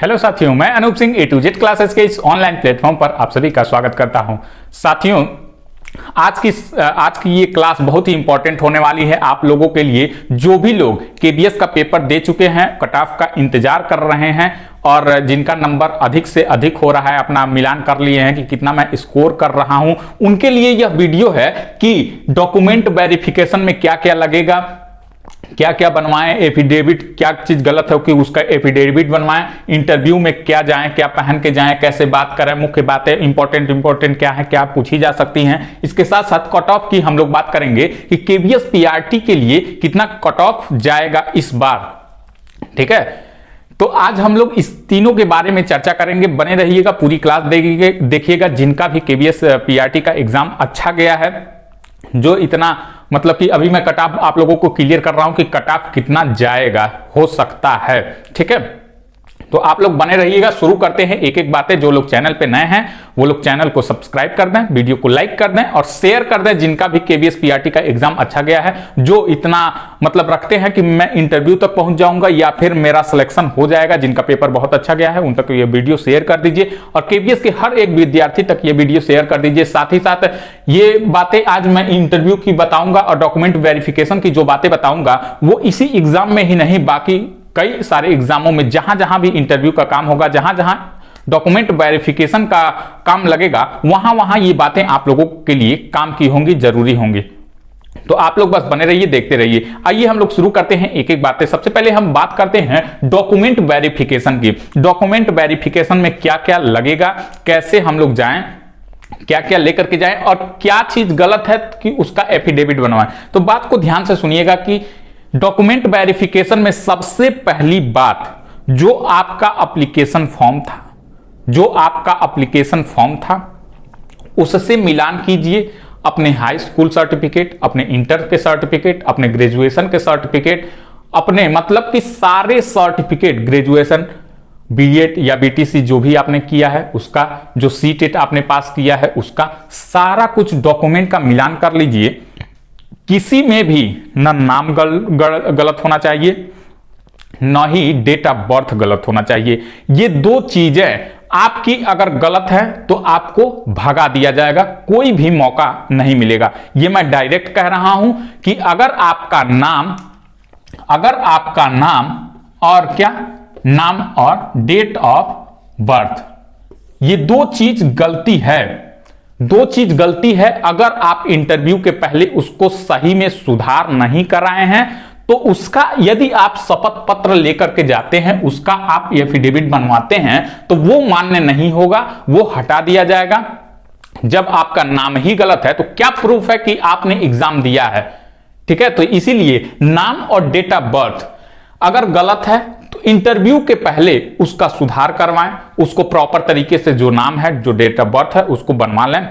Hello साथियों, मैं Anoop Singh A to Z classes के इस ऑनलाइन प्लेटफॉर्म पर आप सभी का स्वागत करता हूं। साथियों, आज की ये क्लास बहुत ही इंपॉर्टेंट होने वाली है आप लोगों के लिए, जो भी लोग केबीएस का पेपर दे चुके हैं, कट ऑफ का इंतजार कर रहे हैं और जिनका नंबर अधिक से अधिक हो रहा है, अपना मिलान कर लिए हैं कि कितना मैं स्कोर कर रहा हूं, उनके लिए यह वीडियो है कि डॉक्यूमेंट वेरिफिकेशन में क्या क्या लगेगा, क्या क्या बनवाएं, एफिडेविट क्या चीज गलत है कि उसका एफिडेविट बनवाएं, इंटरव्यू में क्या जाएं, क्या पहन के जाएं, कैसे बात करें, मुख्य बातें इंपॉर्टेंट क्या है, क्या पूछी जा सकती हैं। इसके साथ साथ कट ऑफ की हम लोग बात करेंगे कि केबीएस पीआरटी के लिए कितना कट ऑफ जाएगा इस बार। ठीक है, तो आज हम लोग इस तीनों के बारे में चर्चा करेंगे। बने रहिएगा, पूरी क्लास देखिएगा। जिनका भी केबीएस पीआरटी का एग्जाम अच्छा गया है, जो इतना मतलब कि अभी मैं कट ऑफ आप लोगों को क्लियर कर रहा हूं कि कट ऑफ कितना जाएगा, हो सकता है। ठीक है, तो आप लोग बने रहिएगा। शुरू करते हैं एक एक बातें। जो लोग चैनल पे नए हैं वो लोग चैनल को सब्सक्राइब कर दें, वीडियो को लाइक कर दें और शेयर कर दें। जिनका भी केबीएस पीआरटी का एग्जाम अच्छा गया है, जो इतना मतलब रखते हैं कि मैं इंटरव्यू तक पहुंच जाऊंगा या फिर मेरा सिलेक्शन हो जाएगा, जिनका पेपर बहुत अच्छा गया है उन तक ये वीडियो शेयर कर दीजिए और केबीएस के हर एक विद्यार्थी तक ये वीडियो शेयर कर दीजिए। साथ ही साथ ये बातें आज मैं इंटरव्यू की बताऊंगा और डॉक्यूमेंट वेरिफिकेशन की जो बातें बताऊंगा वो इसी एग्जाम में ही नहीं, बाकी कई सारे एग्जामों में जहां जहां भी इंटरव्यू का काम होगा, जहां जहां डॉक्यूमेंट वेरिफिकेशन का काम लगेगा, वहां वहां ये बातें आप लोगों के लिए काम की होंगी, जरूरी होंगी। तो आप लोग बस बने रहिए, देखते रहिए। आइए हम लोग शुरू करते हैं एक एक बातें। सबसे पहले हम बात करते हैं डॉक्यूमेंट वेरिफिकेशन की। डॉक्यूमेंट वेरिफिकेशन में क्या क्या लगेगा, कैसे हम लोग जाएं, क्या क्या लेकर के जाएं और क्या चीज गलत है कि उसका एफिडेविट बनवाएं। तो बात को ध्यान से सुनिएगा कि डॉक्यूमेंट वेरिफिकेशन में सबसे पहली बात, जो आपका एप्लीकेशन फॉर्म था, उससे मिलान कीजिए अपने हाई स्कूल सर्टिफिकेट, अपने इंटर के सर्टिफिकेट, अपने ग्रेजुएशन के सर्टिफिकेट, अपने मतलब कि सारे सर्टिफिकेट, ग्रेजुएशन, बीएड या बीटीसी जो भी आपने किया है उसका, जो सीटेट आपने पास किया है उसका, सारा कुछ डॉक्यूमेंट का मिलान कर लीजिए। किसी में भी न नाम गलत होना चाहिए, न ही डेट ऑफ बर्थ गलत होना चाहिए। ये दो चीजें आपकी अगर गलत है तो आपको भगा दिया जाएगा, कोई भी मौका नहीं मिलेगा। ये मैं डायरेक्ट कह रहा हूं कि अगर आपका नाम और क्या, नाम और डेट ऑफ बर्थ, ये दो चीज गलती है। अगर आप इंटरव्यू के पहले उसको सही में सुधार नहीं कराए हैं तो उसका, यदि आप शपथ पत्र लेकर के जाते हैं, उसका आप एफिडेविट बनवाते हैं तो वो मान्य नहीं होगा, वो हटा दिया जाएगा। जब आपका नाम ही गलत है तो क्या प्रूफ है कि आपने एग्जाम दिया है। ठीक है, तो इसीलिए नाम और डेट ऑफ बर्थ अगर गलत है तो इंटरव्यू के पहले उसका सुधार करवाएं, उसको प्रॉपर तरीके से, जो नाम है, जो डेट ऑफ बर्थ है, उसको बनवा लें।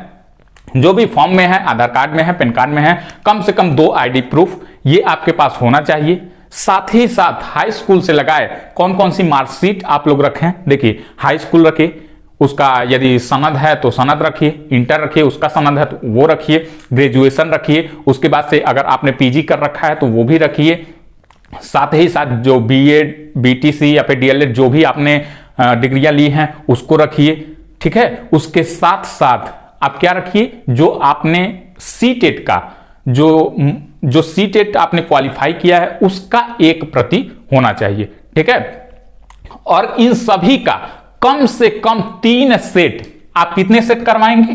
जो भी फॉर्म में है, आधार कार्ड में है, पैन कार्ड में है, कम से कम 2 आईडी प्रूफ ये आपके पास होना चाहिए। साथ ही साथ हाई स्कूल से लगाए कौन कौन सी मार्कशीट आप लोग रखें। देखिए, हाई स्कूल रखिए, उसका यदि सनद है तो सनद रखिए, इंटर रखिए, उसका सनद है तो वो रखिए, ग्रेजुएशन रखिए, उसके बाद से अगर आपने पीजी कर रखा है तो वो भी रखिए। साथ ही साथ जो बीएड, बीटीसी या फिर डीएलएड जो भी आपने डिग्रियां ली हैं उसको रखिए। ठीक है, उसके साथ साथ आप क्या रखिए, जो आपने सीटेट का, जो सीटेट आपने क्वालिफाई किया है उसका एक प्रति होना चाहिए। ठीक है, और इन सभी का कम से कम 3 सेट, आप कितने सेट करवाएंगे,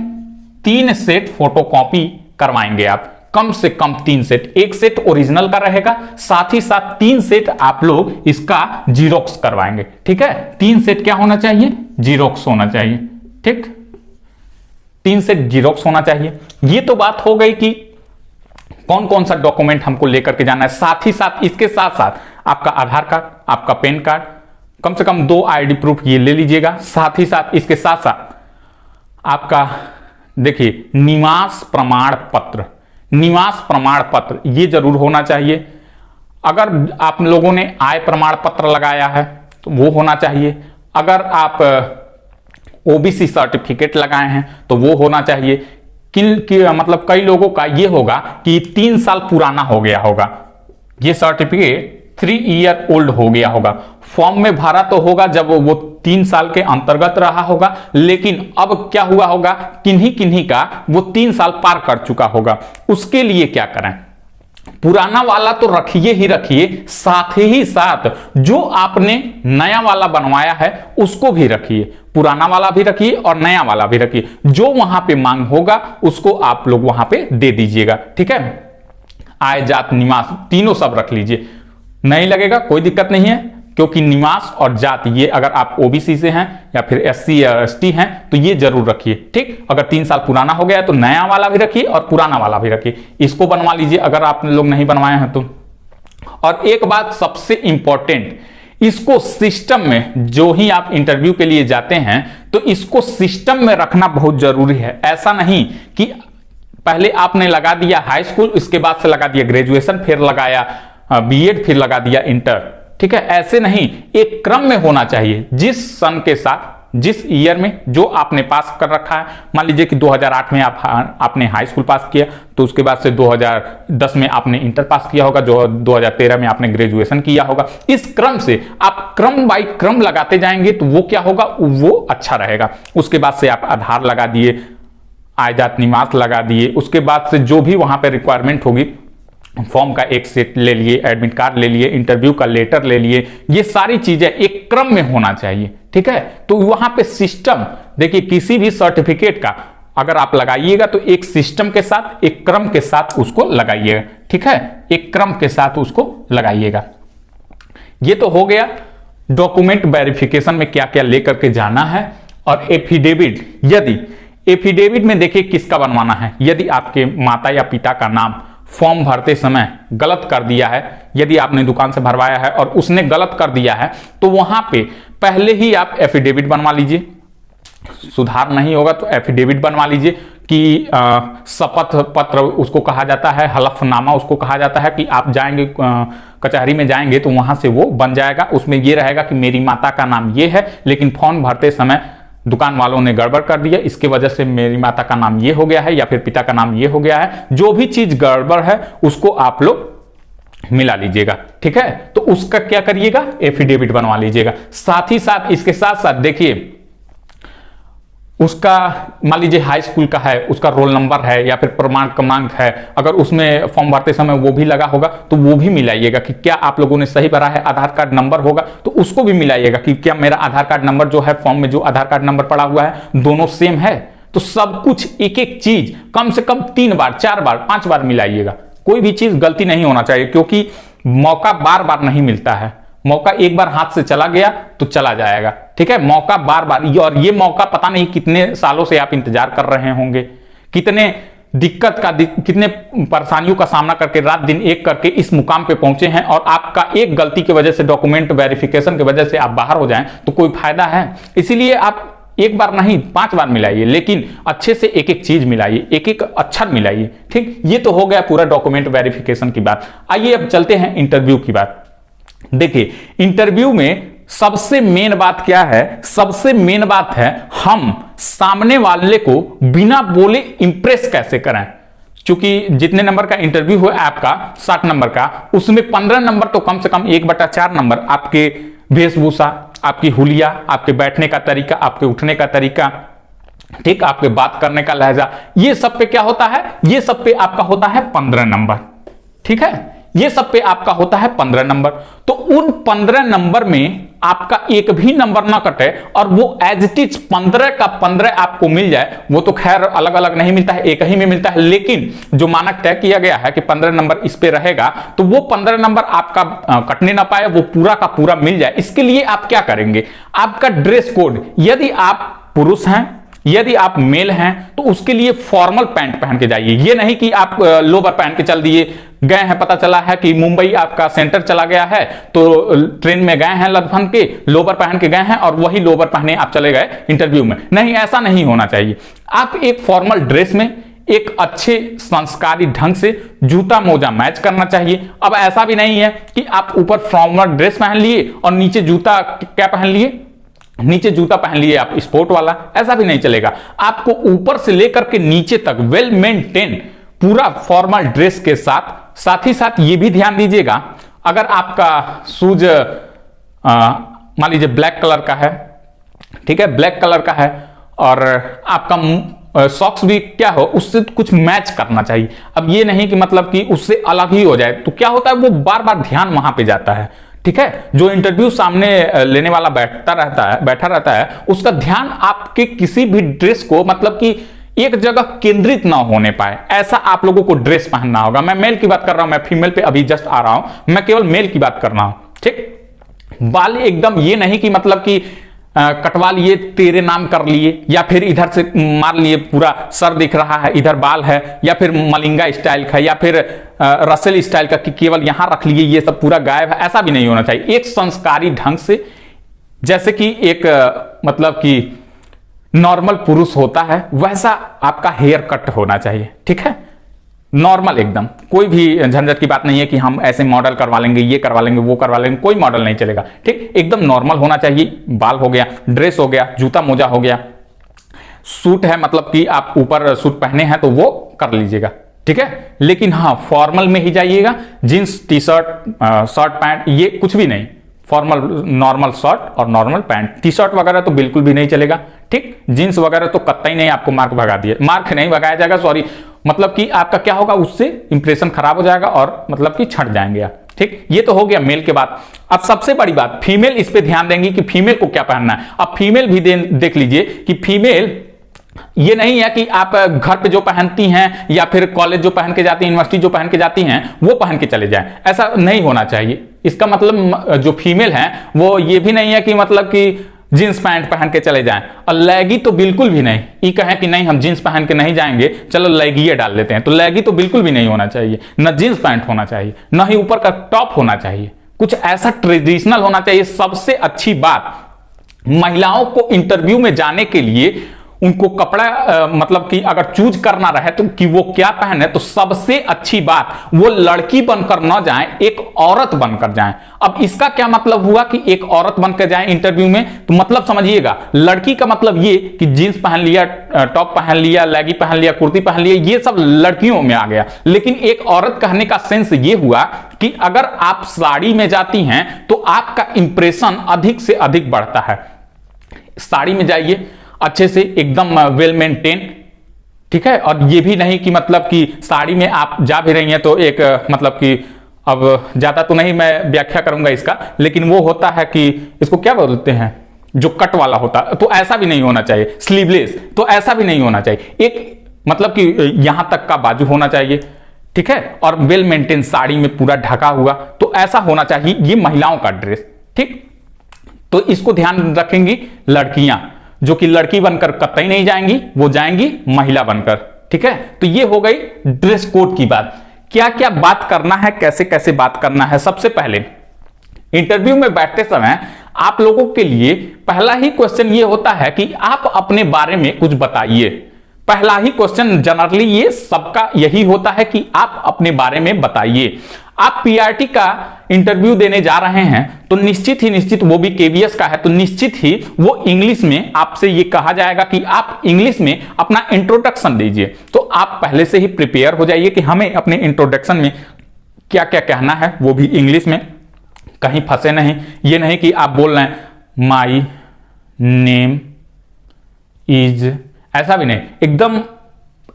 3 सेट फोटोकॉपी करवाएंगे आप, कम से कम 3 सेट। एक सेट ओरिजिनल का रहेगा, साथ ही साथ 3 सेट आप लोग इसका जीरोक्स करवाएंगे। ठीक है, 3 सेट क्या होना चाहिए, जीरोक्स होना चाहिए। ठीक, 3 सेट जीरोक्स होना चाहिए। ये तो बात हो गई कि कौन कौन सा डॉक्यूमेंट हमको लेकर के जाना है। साथ ही साथ इसके साथ साथ आपका आधार कार्ड, आपका पैन कार्ड, कम से कम 2 आईडी प्रूफ ये ले लीजिएगा। साथ ही साथ इसके साथ साथ आपका देखिए निवास प्रमाण पत्र ये जरूर होना चाहिए। अगर आप लोगों ने आय प्रमाण पत्र लगाया है तो वो होना चाहिए। अगर आप ओबीसी सर्टिफिकेट लगाए हैं तो वो होना चाहिए। मतलब कई लोगों का ये होगा कि 3 साल पुराना हो गया होगा, ये सर्टिफिकेट 3 ईयर ओल्ड हो गया होगा। फॉर्म में भरा तो होगा जब वो 3 साल के अंतर्गत रहा होगा, लेकिन अब क्या हुआ होगा, किन्हीं किन्हीं का वो 3 साल पार कर चुका होगा। उसके लिए क्या करें, पुराना वाला तो रखिए ही रखिए, साथ ही साथ जो आपने नया वाला बनवाया है उसको भी रखिए। पुराना वाला भी रखिए और नया वाला भी रखिए। जो वहां पे मांग होगा उसको आप लोग वहां पे दे दीजिएगा। ठीक है, आय, जात, निवास तीनों सब रख लीजिए, नहीं लगेगा कोई दिक्कत नहीं है, क्योंकि निवास और जात ये अगर आप ओबीसी से हैं या फिर एससी या एसटी हैं तो ये जरूर रखिए। ठीक, अगर 3 साल पुराना हो गया तो नया वाला भी रखिए और पुराना वाला भी रखिए, इसको बनवा लीजिए अगर आप लोग नहीं बनवाए हैं तो। और एक बात सबसे इंपॉर्टेंट, इसको सिस्टम में, जो ही आप इंटरव्यू के लिए जाते हैं तो इसको सिस्टम में रखना बहुत जरूरी है। ऐसा नहीं कि पहले आपने लगा दिया हाई स्कूल, इसके बाद से लगा दिया ग्रेजुएशन, फिर लगाया बीएड, फिर लगा दिया इंटर। ठीक है, ऐसे नहीं, एक क्रम में होना चाहिए। जिस सन के साथ, जिस ईयर में जो आपने पास कर रखा है, मान लीजिए कि 2008 में आपने हाई स्कूल पास किया, तो उसके बाद से 2010 में आपने इंटर पास किया होगा, जो 2013 में आपने ग्रेजुएशन किया होगा। इस क्रम से आप क्रम बाय क्रम लगाते जाएंगे तो वो क्या होगा, वो अच्छा रहेगा। उसके बाद से आप आधार लगा दिए, आय जात निवास लगा दिए, उसके बाद से जो भी वहां पर रिक्वायरमेंट होगी, फॉर्म का एक सेट ले लिए, एडमिट कार्ड ले लिए, इंटरव्यू का लेटर ले लिए, ये सारी चीजें एक क्रम में होना चाहिए। ठीक है, तो वहां पे सिस्टम देखिए, किसी भी सर्टिफिकेट का अगर आप लगाइएगा तो एक सिस्टम के साथ, एक क्रम के साथ उसको लगाइएगा। ठीक है, एक क्रम के साथ उसको लगाइएगा। ये तो हो गया डॉक्यूमेंट वेरिफिकेशन में क्या क्या लेकर के जाना है। और एफिडेविट, यदि एफिडेविट में देखिए किसका बनवाना है, यदि आपके माता या पिता का नाम फॉर्म भरते समय गलत कर दिया है, यदि आपने दुकान से भरवाया है और उसने गलत कर दिया है, तो वहां पे पहले ही आप एफिडेविट बनवा लीजिए। सुधार नहीं होगा तो एफिडेविट बनवा लीजिए कि शपथ पत्र उसको कहा जाता है, हलफनामा उसको कहा जाता है, कि आप जाएंगे कचहरी में जाएंगे तो वहां से वो बन जाएगा। उसमें ये रहेगा कि मेरी माता का नाम ये है, लेकिन फॉर्म भरते समय दुकान वालों ने गड़बड़ कर दिया, इसके वजह से मेरी माता का नाम ये हो गया है या फिर पिता का नाम ये हो गया है। जो भी चीज गड़बड़ है उसको आप लोग मिला लीजिएगा। ठीक है, तो उसका क्या करिएगा, एफिडेविट बनवा लीजिएगा। साथ ही साथ इसके साथ साथ देखिए, उसका मान लीजिए हाई स्कूल का है, उसका रोल नंबर है या फिर प्रमाण क्रमांक है, अगर उसमें फॉर्म भरते समय वो भी लगा होगा तो वो भी मिलाइएगा कि क्या आप लोगों ने सही भरा है। आधार कार्ड नंबर होगा तो उसको भी मिलाइएगा कि क्या मेरा आधार कार्ड नंबर जो है, फॉर्म में जो आधार कार्ड नंबर पड़ा हुआ है, दोनों सेम है। तो सब कुछ एक एक चीज कम से कम 3 बार 4 बार 5 बार मिलाइएगा। कोई भी चीज गलती नहीं होना चाहिए, क्योंकि मौका बार बार नहीं मिलता है। मौका एक बार हाथ से चला गया तो चला जाएगा। ठीक है, मौका बार बार, और ये मौका पता नहीं कितने सालों से आप इंतजार कर रहे होंगे, कितने कितने परेशानियों का सामना करके रात दिन एक करके इस मुकाम पे पहुंचे हैं, और आपका एक गलती की वजह से, डॉक्यूमेंट वेरिफिकेशन की वजह से आप बाहर हो जाएं तो कोई फायदा है। इसीलिए आप एक बार नहीं 5 बार मिलाइए, लेकिन अच्छे से एक एक चीज मिलाइए, एक एक अक्षर मिलाइए। ठीक, ये तो हो गया पूरा डॉक्यूमेंट वेरिफिकेशन की बात। आइए अब चलते हैं इंटरव्यू की बात। देखिए, इंटरव्यू में सबसे मेन बात क्या है, सबसे मेन बात है हम सामने वाले को बिना बोले इंप्रेस कैसे करें। क्योंकि जितने नंबर का इंटरव्यू हो आपका 60 नंबर का, उसमें 15 नंबर तो कम से कम 1/4 नंबर आपके वेशभूषा, आपकी हुलिया, आपके बैठने का तरीका, आपके उठने का तरीका, ठीक, आपके बात करने का लहजा, ये सब पे क्या होता है, ये सब पे आपका होता है 15 नंबर। ठीक है, ये सब पे आपका होता है 15 नंबर। तो उन 15 नंबर में आपका एक भी नंबर ना कटे और वो एज इट इज 15 का 15 आपको मिल जाए, वो तो खैर अलग अलग नहीं मिलता है, एक ही में मिलता है, लेकिन जो मानक तय किया गया है कि 15 नंबर इस पे रहेगा, तो वो 15 नंबर आपका कटने ना पाए, वो पूरा का पूरा मिल जाए। इसके लिए आप क्या करेंगे, आपका ड्रेस कोड, यदि आप पुरुष हैं, यदि आप मेल हैं, तो उसके लिए फॉर्मल पैंट पहन के जाइए। ये नहीं कि आप लोवर पहन के चल दिए, गए हैं, पता चला है कि मुंबई आपका सेंटर चला गया है, तो ट्रेन में गए हैं लदफन के, लोवर पहन के गए हैं और वही लोवर पहने आप चले गए इंटरव्यू में। नहीं, ऐसा नहीं होना चाहिए। आप एक फॉर्मल ड्रेस में एक अच्छे संस्कारी ढंग से जूता मोजा मैच करना चाहिए। अब ऐसा भी नहीं है कि आप ऊपर फॉर्मल ड्रेस पहन लिए और नीचे जूता क्या पहन लिए, नीचे जूता पहन लिए आप स्पोर्ट वाला, ऐसा भी नहीं चलेगा। आपको ऊपर से लेकर के नीचे तक वेल मेंटेन पूरा फॉर्मल ड्रेस के साथ ही साथ ये भी ध्यान दीजिएगा, अगर आपका शूज मान लीजिए ब्लैक कलर का है, ठीक है, ब्लैक कलर का है, और आपका सॉक्स भी क्या हो, उससे कुछ मैच करना चाहिए। अब ये नहीं कि मतलब कि उससे अलग ही हो जाए, तो क्या होता है वो बार बार ध्यान वहां पे जाता है, ठीक है। जो इंटरव्यू सामने लेने वाला बैठा रहता है उसका ध्यान आपके किसी भी ड्रेस को मतलब कि एक जगह केंद्रित ना होने पाए, ऐसा आप लोगों को ड्रेस पहनना होगा। मैं मेल की बात कर रहा हूं, मैं फीमेल पे अभी जस्ट आ रहा हूं, मैं केवल मेल की बात कर रहा हूं, ठीक। बाल एकदम ये नहीं कि मतलब कि कटवा लिए, तेरे नाम कर लिए, या फिर इधर से मार लिए, पूरा सर दिख रहा है, इधर बाल है, या फिर मलिंगा स्टाइल का, या फिर रसेल स्टाइल का कि केवल यहां रख लिए, ये सब पूरा गायब है, ऐसा भी नहीं होना चाहिए। एक संस्कारी ढंग से, जैसे कि एक मतलब कि नॉर्मल पुरुष होता है वैसा आपका हेयर कट होना चाहिए, ठीक है, नॉर्मल एकदम। कोई भी झंझट की बात नहीं है कि हम ऐसे मॉडल करवा लेंगे, ये करवा लेंगे, वो करवा लेंगे, कोई मॉडल नहीं चलेगा, ठीक, एकदम नॉर्मल होना चाहिए। बाल हो गया, ड्रेस हो गया, जूता मोजा हो गया, सूट है मतलब कि आप ऊपर सूट पहने हैं तो वो कर लीजिएगा, ठीक है। लेकिन हाँ, फॉर्मल में ही जाइएगा, jeans T shirt shirt pant ये कुछ भी नहीं, फॉर्मल नॉर्मल शर्ट और नॉर्मल पैंट, टी शर्ट वगैरह तो बिल्कुल भी नहीं चलेगा, ठीक। जींस वगैरह तो कतई नहीं, आपको मार्क भगा दिए, मार्क नहीं भगाया जाएगा, सॉरी, मतलब कि आपका क्या होगा, उससे इंप्रेशन खराब हो जाएगा और मतलब कि छट जाएंगे आप, ठीक। ये तो हो गया मेल के बाद। अब सबसे बड़ी बात, फीमेल इस पे ध्यान देंगी कि फीमेल को क्या पहनना है। अब फीमेल भी देख लीजिए कि फीमेल ये नहीं है कि आप घर पे जो पहनती हैं या फिर कॉलेज जो पहन के जाती हैं, यूनिवर्सिटी जो पहन के जाती हैं वो पहन के चले जाएं, ऐसा नहीं होना चाहिए। इसका मतलब जो फीमेल है वो ये भी नहीं है कि मतलब कि जींस पैंट पहन के चले जाएं, और लेगी तो बिल्कुल भी नहीं, ये कहें कि नहीं हम जींस पहन के नहीं जाएंगे, चलो लेगी डाल लेते हैं, तो लेगी तो बिल्कुल भी नहीं होना चाहिए, न जींस पैंट होना चाहिए, न ही ऊपर का टॉप होना चाहिए, कुछ ऐसा ट्रेडिशनल होना चाहिए। सबसे अच्छी बात, महिलाओं को इंटरव्यू में जाने के लिए उनको कपड़ा मतलब कि अगर चूज करना रहे तो कि वो क्या पहने, तो सबसे अच्छी बात वो लड़की बनकर न जाएं, एक औरत बनकर जाएं। अब इसका क्या मतलब हुआ कि एक औरत बनकर जाएं इंटरव्यू में, तो मतलब समझिएगा, लड़की का मतलब ये कि जींस पहन लिया, टॉप पहन लिया, लेगी पहन लिया, कुर्ती पहन लिया, ये सब लड़कियों में आ गया। लेकिन एक औरत कहने का सेंस ये हुआ कि अगर आप साड़ी में जाती हैं तो आपका इंप्रेशन अधिक से अधिक बढ़ता है। साड़ी में जाइए अच्छे से, एकदम वेल मेंटेन, ठीक है। और ये भी नहीं कि मतलब कि साड़ी में आप जा भी रही हैं तो एक मतलब कि, अब ज्यादा तो नहीं मैं व्याख्या करूंगा इसका, लेकिन वो होता है कि इसको क्या बोलते हैं, जो कट वाला होता, तो ऐसा भी नहीं होना चाहिए। स्लीवलेस तो ऐसा भी नहीं होना चाहिए, एक मतलब कि यहां तक का बाजू होना चाहिए, ठीक है, और वेल मेंटेन साड़ी में पूरा ढका हुआ, तो ऐसा होना चाहिए। ये महिलाओं का ड्रेस, ठीक। तो इसको ध्यान रखेंगी लड़कियां, जो कि लड़की बनकर कतई नहीं जाएंगी, वो जाएंगी महिला बनकर, ठीक है। तो ये हो गई ड्रेस कोड की बात। क्या क्या बात करना है, कैसे कैसे बात करना है। सबसे पहले इंटरव्यू में बैठते समय आप लोगों के लिए पहला ही क्वेश्चन ये होता है कि आप अपने बारे में कुछ बताइए। पहला ही क्वेश्चन जनरली ये सबका यही होता है कि आप अपने बारे में बताइए। आप पीआरटी का इंटरव्यू देने जा रहे हैं तो निश्चित वो भी केवीएस का है, तो निश्चित ही वो इंग्लिश में आपसे ये कहा जाएगा कि आप इंग्लिश में अपना इंट्रोडक्शन दीजिए। तो आप पहले से ही प्रिपेयर हो जाइए कि हमें अपने इंट्रोडक्शन में क्या क्या कहना है, वो भी इंग्लिश में, कहीं फंसे नहीं। ये नहीं कि आप बोल रहे हैं माई नेम इज, ऐसा भी नहीं, एकदम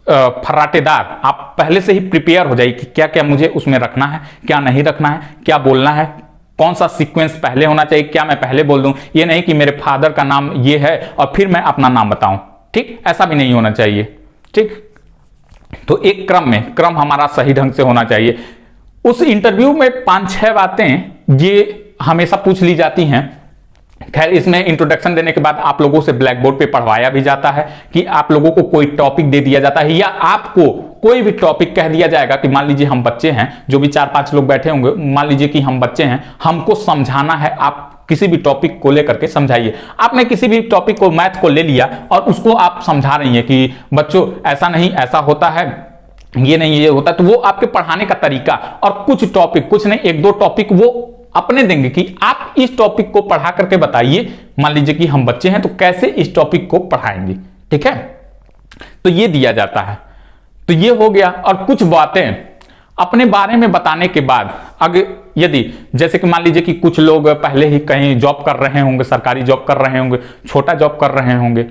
फर्राटेदार। आप पहले से ही प्रिपेयर हो जाइए कि क्या क्या मुझे उसमें रखना है, क्या नहीं रखना है, क्या बोलना है, कौन सा सीक्वेंस पहले होना चाहिए, क्या मैं पहले बोल दूं। ये नहीं कि मेरे फादर का नाम ये है और फिर मैं अपना नाम बताऊं, ठीक, ऐसा भी नहीं होना चाहिए, ठीक। तो एक क्रम हमारा सही ढंग से होना चाहिए। उस इंटरव्यू में 5-6 बातें ये हमेशा पूछ ली जाती हैं। खैर, इसमें इंट्रोडक्शन देने के बाद आप लोगों से ब्लैक बोर्ड पे पढ़वाया भी जाता है कि आप लोगों को कोई टॉपिक दे दिया जाता है, या आपको कोई भी टॉपिक कह दिया जाएगा कि मान लीजिए हम बच्चे हैं, जो भी 4-5 लोग बैठे होंगे, मान लीजिए कि हम बच्चे हैं, हमको समझाना है, आप किसी भी टॉपिक को लेकर के समझाइए। आपने किसी भी टॉपिक को, मैथ को ले लिया और उसको आप समझा रही हैं कि बच्चों ऐसा नहीं, ऐसा होता है, ये नहीं, ये होता है। तो वो आपके पढ़ाने का तरीका, और कुछ टॉपिक, कुछ नहीं 1-2 टॉपिक वो अपने देंगे कि आप इस टॉपिक को पढ़ा करके बताइए। मान लीजिए कि हम बच्चे हैं तो कैसे इस टॉपिक को पढ़ाएंगे, ठीक है। तो ये दिया जाता है, तो ये हो गया। और कुछ बातें अपने बारे में बताने के बाद अगर यदि जैसे कि मान लीजिए कि कुछ लोग पहले ही कहीं जॉब कर रहे होंगे, सरकारी जॉब कर रहे होंगे, छोटा जॉब कर रहे होंगे,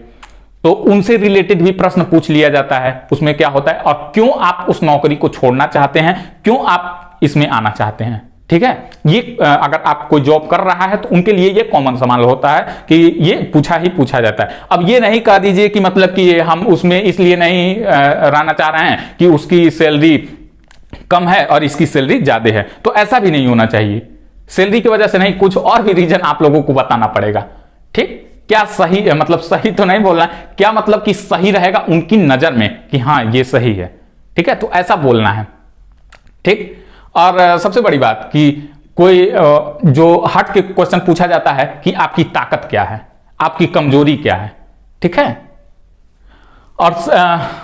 तो उनसे रिलेटेड भी प्रश्न पूछ लिया जाता है। उसमें क्या होता है और क्यों आप उस नौकरी को छोड़ना चाहते हैं, क्यों आप इसमें आना चाहते हैं। ठीक है, ये अगर आप कोई जॉब कर रहा है तो उनके लिए ये कॉमन सवाल होता है कि ये पूछा जाता है। अब ये नहीं कह दीजिए कि मतलब कि हम उसमें इसलिए नहीं रहना चाह रहे हैं कि उसकी सैलरी कम है और इसकी सैलरी ज्यादा है, तो ऐसा भी नहीं होना चाहिए। सैलरी की वजह से नहीं, कुछ और भी रीजन आप लोगों को बताना पड़ेगा। ठीक, क्या सही है, मतलब सही तो नहीं बोलना, क्या मतलब कि सही रहेगा उनकी नजर में कि हाँ ये सही है। ठीक है, तो ऐसा बोलना है। ठीक, और सबसे बड़ी बात कि कोई जो हट के क्वेश्चन पूछा जाता है कि आपकी ताकत क्या है, आपकी कमजोरी क्या है। ठीक है, और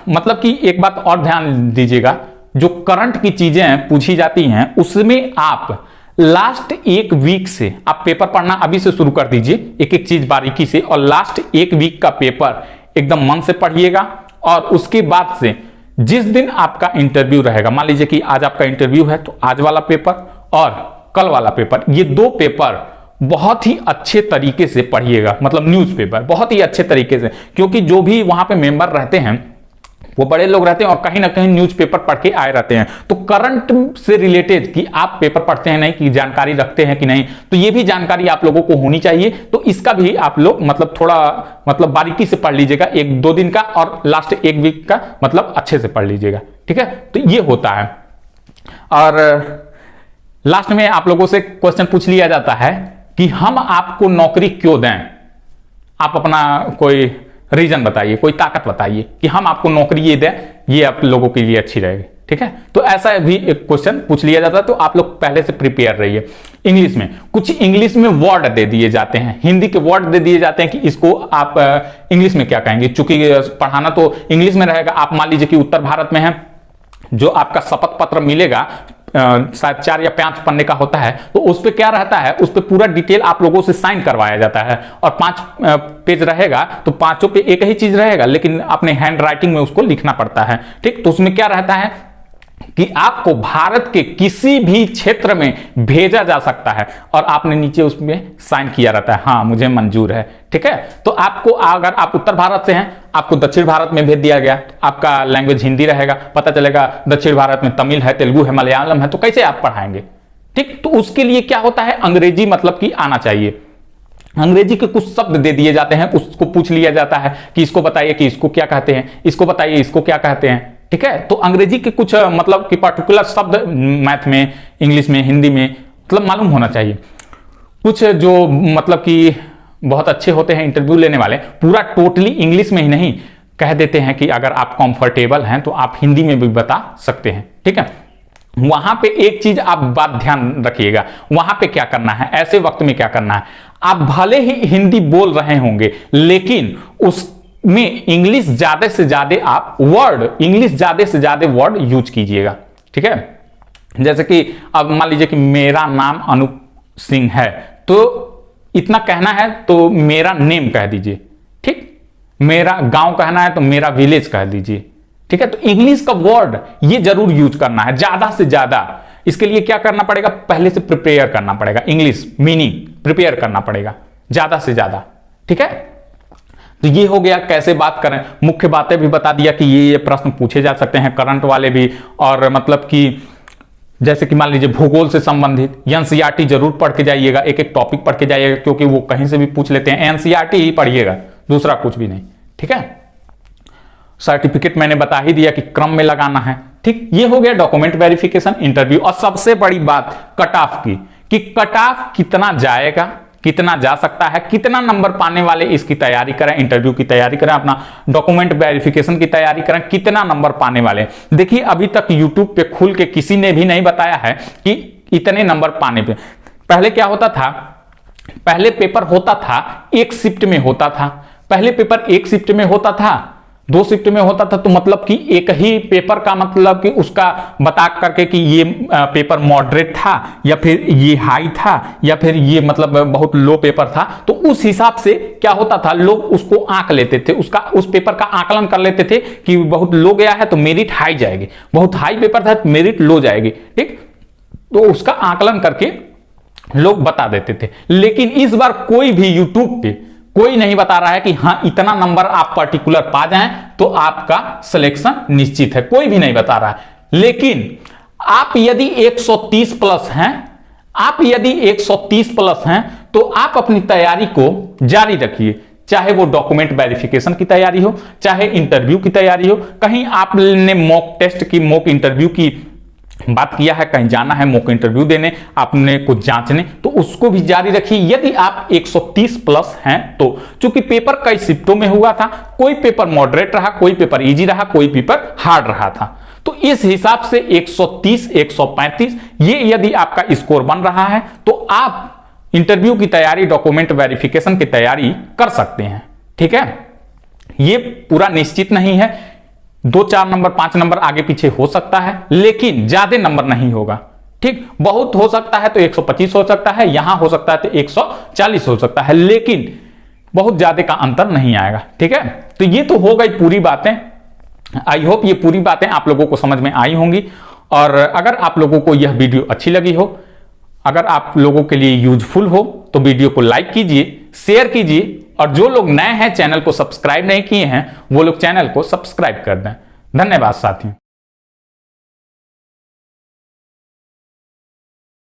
मतलब कि एक बात और ध्यान दीजिएगा, जो करंट की चीजें पूछी जाती हैं उसमें आप लास्ट एक वीक से आप पेपर पढ़ना अभी से शुरू कर दीजिए, एक एक चीज बारीकी से, और लास्ट एक वीक का पेपर एकदम मन से पढ़िएगा। और उसके बाद से जिस दिन आपका इंटरव्यू रहेगा, मान लीजिए कि आज आपका इंटरव्यू है तो आज वाला पेपर और कल वाला पेपर, ये दो पेपर बहुत ही अच्छे तरीके से पढ़िएगा, मतलब न्यूज़पेपर बहुत ही अच्छे तरीके से, क्योंकि जो भी वहां पे मेंबर रहते हैं वो बड़े लोग रहते हैं और कहीं ना कहीं न्यूज़पेपर पढ़ के आए रहते हैं। तो करंट से रिलेटेड कि आप पेपर पढ़ते हैं नहीं, कि जानकारी रखते हैं कि नहीं, तो ये भी जानकारी आप लोगों को होनी चाहिए। तो इसका भी आप लोग मतलब थोड़ा मतलब बारीकी से पढ़ लीजिएगा, एक दो दिन का और लास्ट एक वीक का मतलब अच्छे से पढ़ लीजिएगा। ठीक है, तो ये होता है। और लास्ट में आप लोगों से क्वेश्चन पूछ लिया जाता है कि हम आपको नौकरी क्यों दें, आप अपना कोई रीजन बताइए, कोई ताकत बताइए कि हम आपको नौकरी ये दें, ये आप लोगों के लिए अच्छी रहेगी। ठीक है, तो ऐसा भी एक क्वेश्चन पूछ लिया जाता है, तो आप लोग पहले से प्रिपेयर रहिए। इंग्लिश में कुछ इंग्लिश में वर्ड दे दिए जाते हैं, हिंदी के वर्ड दे दिए जाते हैं कि इसको आप इंग्लिश में क्या कहेंगे, चूंकि पढ़ाना तो इंग्लिश में रहेगा। आप मान लीजिए कि उत्तर भारत में है, जो आपका शपथ पत्र मिलेगा शायद 4 या 5 पन्ने का होता है, तो उस पर क्या रहता है, उस पर पूरा डिटेल आप लोगों से साइन करवाया जाता है। और 5 पेज रहेगा तो पांचों पे एक ही चीज रहेगा, लेकिन अपने हैंड राइटिंग में उसको लिखना पड़ता है। ठीक, तो उसमें क्या रहता है कि आपको भारत के किसी भी क्षेत्र में भेजा जा सकता है और आपने नीचे उसमें साइन किया रहता है, हाँ मुझे मंजूर है। ठीक है, तो आपको अगर आप उत्तर भारत से हैं, आपको दक्षिण भारत में भेज दिया गया, आपका लैंग्वेज हिंदी रहेगा, पता चलेगा दक्षिण भारत में तमिल है, तेलुगु है, मलयालम है, तो कैसे आप पढ़ाएंगे। ठीक, तो उसके लिए क्या होता है, अंग्रेजी मतलब कि आना चाहिए। अंग्रेजी के कुछ शब्द दे दिए जाते हैं, उसको पूछ लिया जाता है कि इसको बताइए कि इसको क्या कहते हैं, इसको बताइए इसको क्या कहते हैं। ठीक है, तो अंग्रेजी के कुछ मतलब कि पर्टिकुलर शब्द मैथ में, इंग्लिश में, हिंदी में मतलब मालूम होना चाहिए। कुछ जो मतलब कि बहुत अच्छे होते हैं इंटरव्यू लेने वाले, पूरा टोटली इंग्लिश में ही नहीं कह देते हैं कि अगर आप कंफर्टेबल हैं तो आप हिंदी में भी बता सकते हैं। ठीक है, वहां पे एक चीज आप बात ध्यान रखिएगा, वहां पे क्या करना है, ऐसे वक्त में क्या करना है, आप भले ही हिंदी बोल रहे होंगे लेकिन उसमें इंग्लिश ज्यादा से ज्यादा आप वर्ड, इंग्लिश ज्यादा से ज्यादा वर्ड यूज कीजिएगा। ठीक है, जैसे कि अब मान लीजिए कि मेरा नाम अनूप सिंह है, तो इतना कहना है तो मेरा नेम कह दीजिए। ठीक, मेरा गांव कहना है तो मेरा विलेज कह दीजिए। ठीक है, तो इंग्लिश का वर्ड ये जरूर यूज करना है ज्यादा से ज्यादा। इसके लिए क्या करना पड़ेगा, पहले से प्रिपेयर करना पड़ेगा, इंग्लिश मीनिंग प्रिपेयर करना पड़ेगा ज्यादा से ज्यादा। ठीक है, तो ये हो गया कैसे बात करें, मुख्य बातें भी बता दिया कि ये प्रश्न पूछे जा सकते हैं, करंट वाले भी, और मतलब कि जैसे कि मान लीजिए भूगोल से संबंधित एनसीईआरटी जरूर पढ़ के जाइएगा, एक एक टॉपिक पढ़ के जाइएगा, क्योंकि वो कहीं से भी पूछ लेते हैं, एनसीईआरटी ही पढ़िएगा, दूसरा कुछ भी नहीं। ठीक है, सर्टिफिकेट मैंने बता ही दिया कि क्रम में लगाना है। ठीक, ये हो गया डॉक्यूमेंट वेरिफिकेशन, इंटरव्यू। और सबसे बड़ी बात कट ऑफ की, कि कट ऑफ कितना जाएगा, कितना जा सकता है, कितना नंबर पाने वाले इसकी तैयारी करें, इंटरव्यू की तैयारी करें, अपना डॉक्यूमेंट वेरिफिकेशन की तैयारी करें, कितना नंबर पाने वाले। देखिए अभी तक यूट्यूब पे खुल के किसी ने भी नहीं बताया है कि इतने नंबर पाने पे। पहले क्या होता था, पहले पेपर होता था एक शिफ्ट में होता था, पहले पेपर एक शिफ्ट में होता था, 2 शिफ्ट में होता था तो मतलब कि एक ही पेपर का मतलब कि उसका बता करके कि ये पेपर मॉडरेट था या फिर ये हाई था या फिर ये मतलब बहुत लो पेपर था, तो उस हिसाब से क्या होता था, लोग उसको आंक लेते थे, उस पेपर का आकलन कर लेते थे कि बहुत लो गया है तो मेरिट हाई जाएगी, बहुत हाई पेपर था तो मेरिट लो जाएगी। ठीक, तो उसका आकलन करके लोग बता देते थे। लेकिन इस बार कोई भी यूट्यूब पे कोई नहीं बता रहा है कि हाँ इतना नंबर आप पर्टिकुलर पा जाएं तो आपका सिलेक्शन निश्चित है, कोई भी नहीं बता रहा है। लेकिन आप यदि 130 प्लस हैं, आप यदि 130 प्लस हैं तो आप अपनी तैयारी को जारी रखिए, चाहे वो डॉक्यूमेंट वेरिफिकेशन की तैयारी हो, चाहे इंटरव्यू की तैयारी हो, कहीं आपने मॉक टेस्ट की, मॉक इंटरव्यू की बात किया है, कहीं जाना है मॉक इंटरव्यू देने, आपने कुछ जांचने, तो उसको भी जारी रखिए यदि आप 130 प्लस हैं तो। चूंकि पेपर कई शिफ्टों में हुआ था, कोई पेपर मॉडरेट रहा, कोई पेपर इजी रहा, कोई पेपर हार्ड रहा था, तो इस हिसाब से 130 135 ये यदि आपका स्कोर बन रहा है तो आप इंटरव्यू की तैयारी, डॉक्यूमेंट वेरिफिकेशन की तैयारी कर सकते हैं। ठीक है, ये पूरा निश्चित नहीं है, 2-4 नंबर 5 नंबर आगे पीछे हो सकता है, लेकिन ज्यादा नंबर नहीं होगा। ठीक, बहुत हो सकता है तो 125 हो सकता है, यहां हो सकता है तो 140 हो सकता है, लेकिन बहुत ज्यादा का अंतर नहीं आएगा। ठीक है, तो ये तो हो गई पूरी बातें। आई होप ये पूरी बातें आप लोगों को समझ में आई होंगी। और अगर आप लोगों को यह वीडियो अच्छी लगी हो, अगर आप लोगों के लिए यूजफुल हो तो वीडियो को लाइक कीजिए, शेयर कीजिए, और जो लोग नए हैं चैनल को सब्सक्राइब नहीं किए हैं वो लोग चैनल को सब्सक्राइब कर दें। धन्यवाद साथियों।